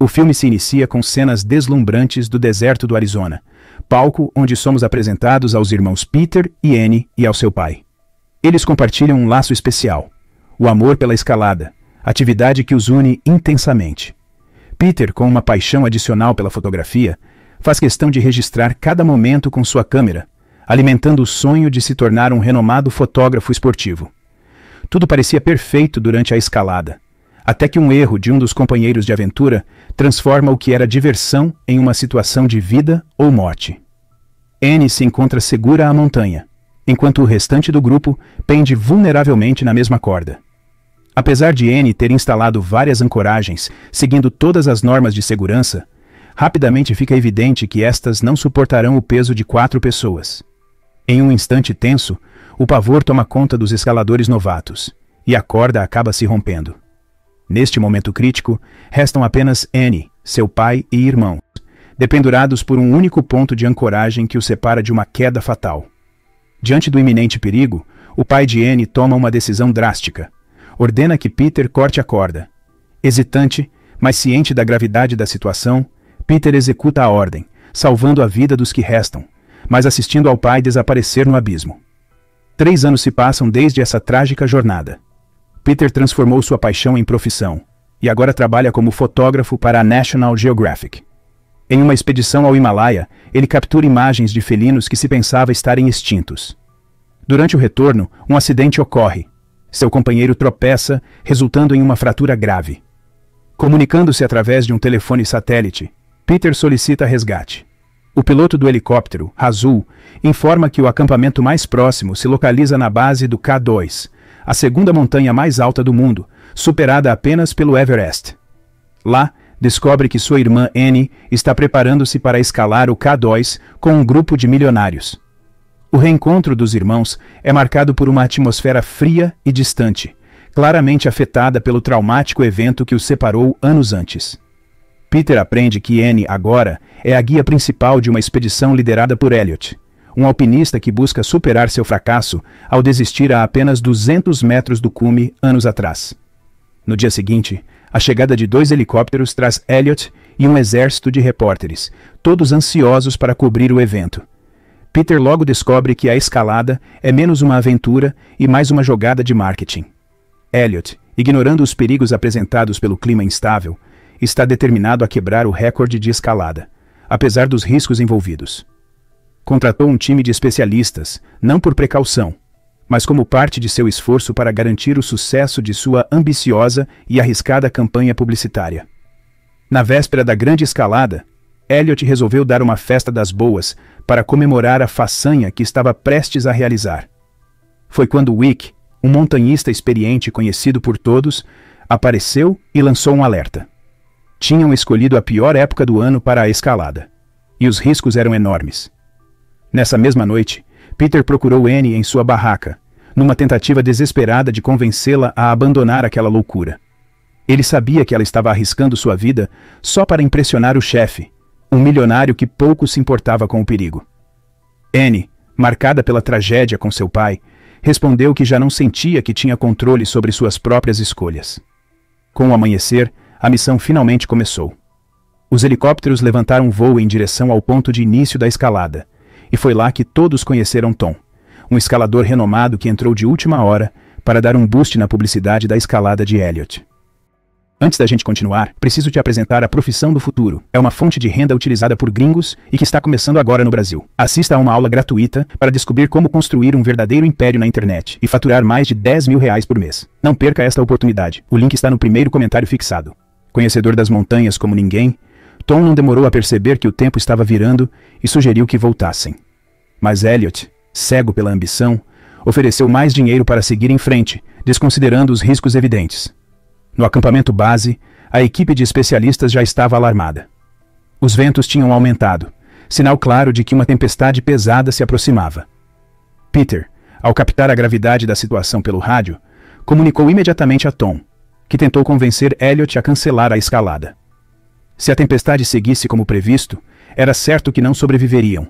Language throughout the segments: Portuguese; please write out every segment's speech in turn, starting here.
O filme se inicia com cenas deslumbrantes do deserto do Arizona, palco onde somos apresentados aos irmãos Peter e Annie e ao seu pai. Eles compartilham um laço especial, o amor pela escalada, atividade que os une intensamente. Peter, com uma paixão adicional pela fotografia, faz questão de registrar cada momento com sua câmera, alimentando o sonho de se tornar um renomado fotógrafo esportivo. Tudo parecia perfeito durante a escalada, até que um erro de um dos companheiros de aventura transforma o que era diversão em uma situação de vida ou morte. Annie se encontra segura à montanha, enquanto o restante do grupo pende vulneravelmente na mesma corda. Apesar de Annie ter instalado várias ancoragens, seguindo todas as normas de segurança, rapidamente fica evidente que estas não suportarão o peso de 4 pessoas. Em um instante tenso, o pavor toma conta dos escaladores novatos, e a corda acaba se rompendo. Neste momento crítico, restam apenas Annie, seu pai e irmãos, dependurados por um único ponto de ancoragem que os separa de uma queda fatal. Diante do iminente perigo, o pai de Annie toma uma decisão drástica. Ordena que Peter corte a corda. Hesitante, mas ciente da gravidade da situação, Peter executa a ordem, salvando a vida dos que restam, mas assistindo ao pai desaparecer no abismo. 3 anos se passam desde essa trágica jornada. Peter transformou sua paixão em profissão, e agora trabalha como fotógrafo para a National Geographic. Em uma expedição ao Himalaia, ele captura imagens de felinos que se pensava estarem extintos. Durante o retorno, um acidente ocorre. Seu companheiro tropeça, resultando em uma fratura grave. Comunicando-se através de um telefone satélite, Peter solicita resgate. O piloto do helicóptero, Azul, informa que o acampamento mais próximo se localiza na base do K2, a segunda montanha mais alta do mundo, superada apenas pelo Everest. Lá, descobre que sua irmã Annie está preparando-se para escalar o K2 com um grupo de milionários. O reencontro dos irmãos é marcado por uma atmosfera fria e distante, claramente afetada pelo traumático evento que os separou anos antes. Peter aprende que Annie agora é a guia principal de uma expedição liderada por Elliot, um alpinista que busca superar seu fracasso ao desistir a apenas 200 metros do cume anos atrás. No dia seguinte, a chegada de 2 helicópteros traz Elliot e um exército de repórteres, todos ansiosos para cobrir o evento. Peter logo descobre que a escalada é menos uma aventura e mais uma jogada de marketing. Elliot, ignorando os perigos apresentados pelo clima instável, está determinado a quebrar o recorde de escalada, apesar dos riscos envolvidos. Contratou um time de especialistas, não por precaução, mas como parte de seu esforço para garantir o sucesso de sua ambiciosa e arriscada campanha publicitária. Na véspera da grande escalada, Elliot resolveu dar uma festa das boas para comemorar a façanha que estava prestes a realizar. Foi quando Wick, um montanhista experiente conhecido por todos, apareceu e lançou um alerta. Tinham escolhido a pior época do ano para a escalada, e os riscos eram enormes. Nessa mesma noite, Peter procurou Annie em sua barraca, numa tentativa desesperada de convencê-la a abandonar aquela loucura. Ele sabia que ela estava arriscando sua vida só para impressionar o chefe, um milionário que pouco se importava com o perigo. Annie, marcada pela tragédia com seu pai, respondeu que já não sentia que tinha controle sobre suas próprias escolhas. Com o amanhecer, a missão finalmente começou. Os helicópteros levantaram voo em direção ao ponto de início da escalada, e foi lá que todos conheceram Tom, um escalador renomado que entrou de última hora para dar um boost na publicidade da escalada de Elliot. Antes da gente continuar, preciso te apresentar a Profissão do Futuro. É uma fonte de renda utilizada por gringos e que está começando agora no Brasil. Assista a uma aula gratuita para descobrir como construir um verdadeiro império na internet e faturar mais de R$10 mil por mês. Não perca esta oportunidade. O link está no primeiro comentário fixado. Conhecedor das montanhas como ninguém, Tom não demorou a perceber que o tempo estava virando e sugeriu que voltassem. Mas Elliot, cego pela ambição, ofereceu mais dinheiro para seguir em frente, desconsiderando os riscos evidentes. No acampamento base, a equipe de especialistas já estava alarmada. Os ventos tinham aumentado, sinal claro de que uma tempestade pesada se aproximava. Peter, ao captar a gravidade da situação pelo rádio, comunicou imediatamente a Tom, que tentou convencer Elliot a cancelar a escalada. Se a tempestade seguisse como previsto, era certo que não sobreviveriam.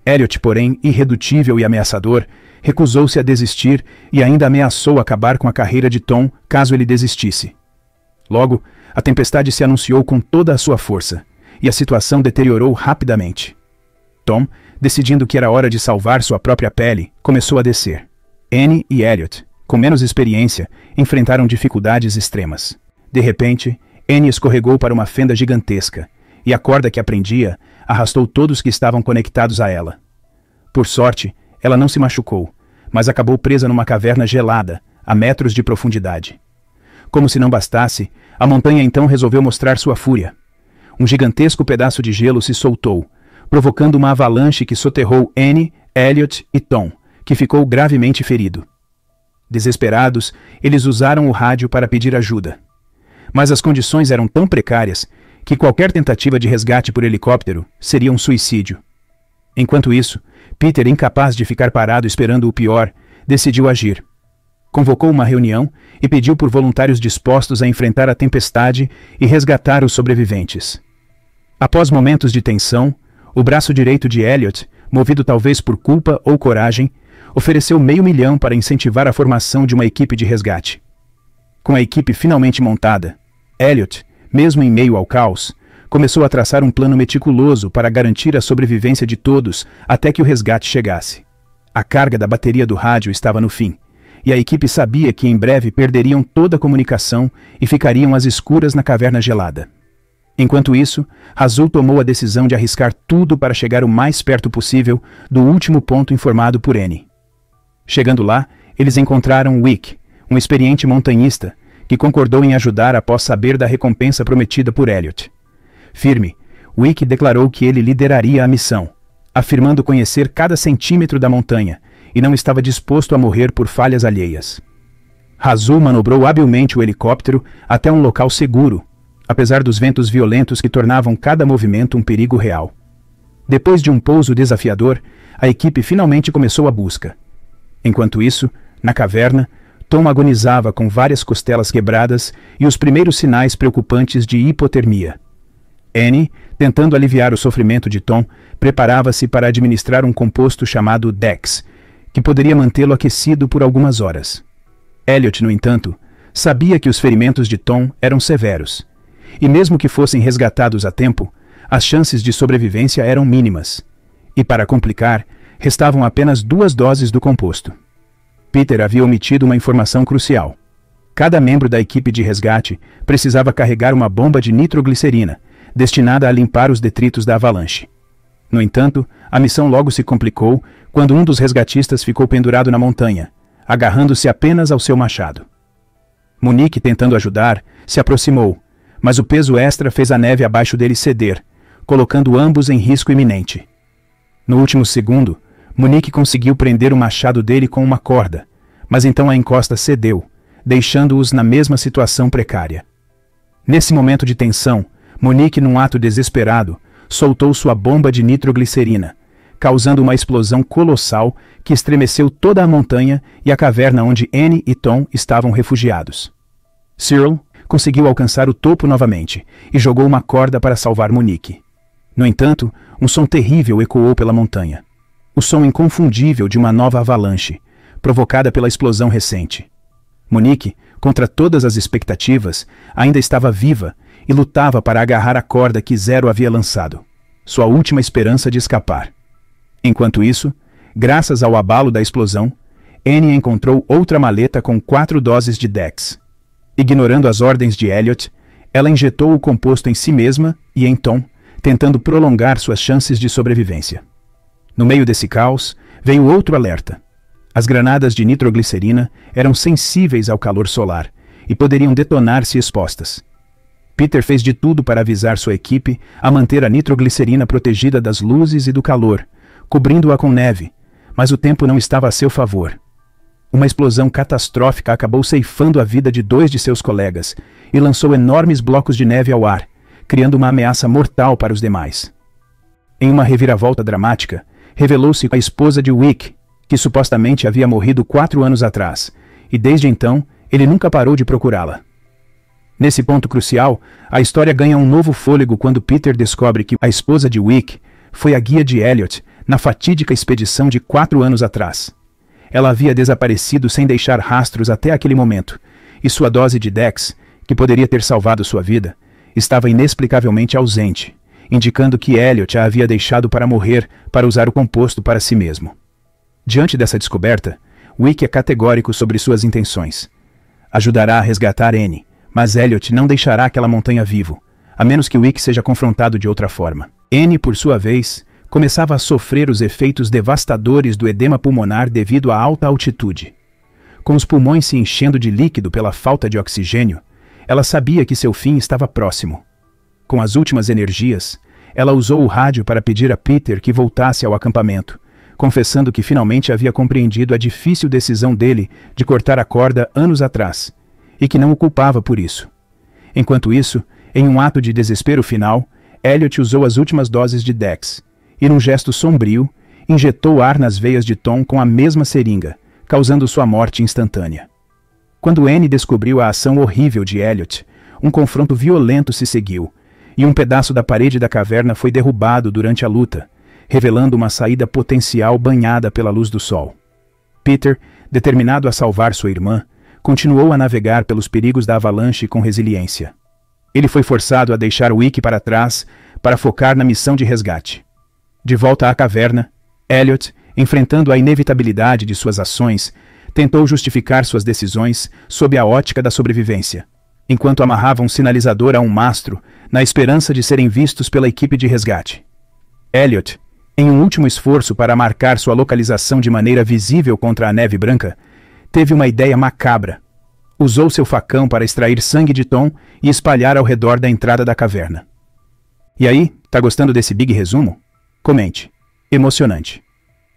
Elliot, porém, irredutível e ameaçador, recusou-se a desistir e ainda ameaçou acabar com a carreira de Tom caso ele desistisse. Logo, A tempestade se anunciou com toda a sua força, e a situação deteriorou rapidamente. Tom, decidindo que era hora de salvar sua própria pele, começou a descer. Annie e Elliot, com menos experiência, enfrentaram dificuldades extremas. De repente, Annie escorregou para uma fenda gigantesca, e a corda que a prendia arrastou todos que estavam conectados a ela. Por sorte, ela não se machucou, mas acabou presa numa caverna gelada, a metros de profundidade. Como se não bastasse, a montanha então resolveu mostrar sua fúria. Um gigantesco pedaço de gelo se soltou, provocando uma avalanche que soterrou Annie, Elliot e Tom, que ficou gravemente ferido. Desesperados, eles usaram o rádio para pedir ajuda. Mas as condições eram tão precárias que qualquer tentativa de resgate por helicóptero seria um suicídio. Enquanto isso, Peter, incapaz de ficar parado esperando o pior, decidiu agir. Convocou uma reunião e pediu por voluntários dispostos a enfrentar a tempestade e resgatar os sobreviventes. Após momentos de tensão, o braço direito de Elliot, movido talvez por culpa ou coragem, ofereceu $500 mil para incentivar a formação de uma equipe de resgate. Com a equipe finalmente montada, Elliot, mesmo em meio ao caos, começou a traçar um plano meticuloso para garantir a sobrevivência de todos até que o resgate chegasse. A carga da bateria do rádio estava no fim, e a equipe sabia que em breve perderiam toda a comunicação e ficariam às escuras na caverna gelada. Enquanto isso, Razul tomou a decisão de arriscar tudo para chegar o mais perto possível do último ponto informado por Annie. Chegando lá, eles encontraram Wick, um experiente montanhista, que concordou em ajudar após saber da recompensa prometida por Elliot. Firme, Wick declarou que ele lideraria a missão, afirmando conhecer cada centímetro da montanha e não estava disposto a morrer por falhas alheias. Razul manobrou habilmente o helicóptero até um local seguro, apesar dos ventos violentos que tornavam cada movimento um perigo real. Depois de um pouso desafiador, a equipe finalmente começou a busca. Enquanto isso, na caverna, Tom agonizava com várias costelas quebradas e os primeiros sinais preocupantes de hipotermia. Annie, tentando aliviar o sofrimento de Tom, preparava-se para administrar um composto chamado Dex, que poderia mantê-lo aquecido por algumas horas. Elliot, no entanto, sabia que os ferimentos de Tom eram severos, e mesmo que fossem resgatados a tempo, as chances de sobrevivência eram mínimas. E para complicar, restavam apenas 2 doses do composto. Peter havia omitido uma informação crucial. Cada membro da equipe de resgate precisava carregar uma bomba de nitroglicerina, destinada a limpar os detritos da avalanche. No entanto, a missão logo se complicou quando um dos resgatistas ficou pendurado na montanha, agarrando-se apenas ao seu machado. Monique, tentando ajudar, se aproximou, mas o peso extra fez a neve abaixo dele ceder, colocando ambos em risco iminente. No último segundo, Monique conseguiu prender o machado dele com uma corda, mas então a encosta cedeu, deixando-os na mesma situação precária. Nesse momento de tensão, Monique, num ato desesperado, soltou sua bomba de nitroglicerina, causando uma explosão colossal que estremeceu toda a montanha e a caverna onde Annie e Tom estavam refugiados. Cyril conseguiu alcançar o topo novamente e jogou uma corda para salvar Monique. No entanto, um som terrível ecoou pela montanha. O som inconfundível de uma nova avalanche, provocada pela explosão recente. Monique, contra todas as expectativas, ainda estava viva e lutava para agarrar a corda que Zero havia lançado, sua última esperança de escapar. Enquanto isso, graças ao abalo da explosão, Annie encontrou outra maleta com 4 doses de Dex. Ignorando as ordens de Elliot, ela injetou o composto em si mesma e em Tom, tentando prolongar suas chances de sobrevivência. No meio desse caos, veio outro alerta. As granadas de nitroglicerina eram sensíveis ao calor solar e poderiam detonar se expostas. Peter fez de tudo para avisar sua equipe a manter a nitroglicerina protegida das luzes e do calor, cobrindo-a com neve, mas o tempo não estava a seu favor. Uma explosão catastrófica acabou ceifando a vida de 2 de seus colegas e lançou enormes blocos de neve ao ar, criando uma ameaça mortal para os demais. Em uma reviravolta dramática, revelou-se a esposa de Wick, que supostamente havia morrido 4 anos atrás, e desde então ele nunca parou de procurá-la. Nesse ponto crucial, a história ganha um novo fôlego quando Peter descobre que a esposa de Wick foi a guia de Elliot na fatídica expedição de 4 anos atrás. Ela havia desaparecido sem deixar rastros até aquele momento, e sua dose de Dex, que poderia ter salvado sua vida, estava inexplicavelmente ausente, indicando que Elliot a havia deixado para morrer para usar o composto para si mesmo. Diante dessa descoberta, Wick é categórico sobre suas intenções. Ajudará a resgatar Annie, mas Elliot não deixará aquela montanha vivo, a menos que Wick seja confrontado de outra forma. Annie, por sua vez, começava a sofrer os efeitos devastadores do edema pulmonar devido à alta altitude. Com os pulmões se enchendo de líquido pela falta de oxigênio, ela sabia que seu fim estava próximo. Com as últimas energias, ela usou o rádio para pedir a Peter que voltasse ao acampamento, confessando que finalmente havia compreendido a difícil decisão dele de cortar a corda anos atrás, e que não o culpava por isso. Enquanto isso, em um ato de desespero final, Elliot usou as últimas doses de Dex, e num gesto sombrio, injetou ar nas veias de Tom com a mesma seringa, causando sua morte instantânea. Quando Annie descobriu a ação horrível de Elliot, um confronto violento se seguiu, e um pedaço da parede da caverna foi derrubado durante a luta, revelando uma saída potencial banhada pela luz do sol. Peter, determinado a salvar sua irmã, continuou a navegar pelos perigos da avalanche com resiliência. Ele foi forçado a deixar Wick para trás para focar na missão de resgate. De volta à caverna, Elliot, enfrentando a inevitabilidade de suas ações, tentou justificar suas decisões sob a ótica da sobrevivência, enquanto amarrava um sinalizador a um mastro, na esperança de serem vistos pela equipe de resgate. Elliot, em um último esforço para marcar sua localização de maneira visível contra a neve branca, teve uma ideia macabra. Usou seu facão para extrair sangue de Tom e espalhar ao redor da entrada da caverna. E aí, tá gostando desse big resumo? Comente. Emocionante.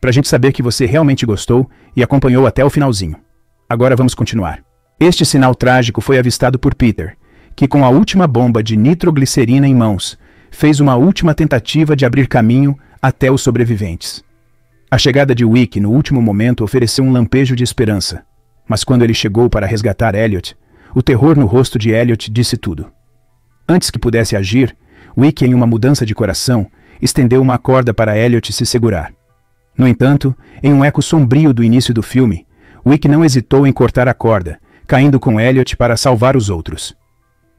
Pra gente saber que você realmente gostou e acompanhou até o finalzinho. Agora vamos continuar. Este sinal trágico foi avistado por Peter, que com a última bomba de nitroglicerina em mãos, fez uma última tentativa de abrir caminho até os sobreviventes. A chegada de Wick no último momento ofereceu um lampejo de esperança, mas quando ele chegou para resgatar Elliot, o terror no rosto de Elliot disse tudo. Antes que pudesse agir, Wick, em uma mudança de coração, estendeu uma corda para Elliot se segurar. No entanto, em um eco sombrio do início do filme, Wick não hesitou em cortar a corda, caindo com Elliot para salvar os outros.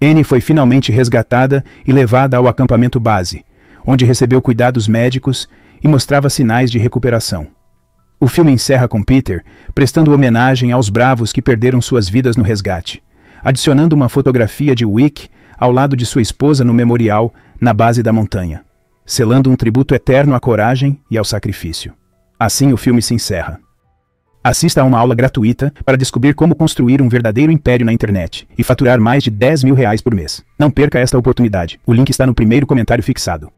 Annie foi finalmente resgatada e levada ao acampamento base, onde recebeu cuidados médicos e mostrava sinais de recuperação. O filme encerra com Peter prestando homenagem aos bravos que perderam suas vidas no resgate, adicionando uma fotografia de Wick ao lado de sua esposa no memorial na base da montanha, selando um tributo eterno à coragem e ao sacrifício. Assim o filme se encerra. Assista a uma aula gratuita para descobrir como construir um verdadeiro império na internet e faturar mais de R$10 mil por mês. Não perca esta oportunidade. O link está no primeiro comentário fixado.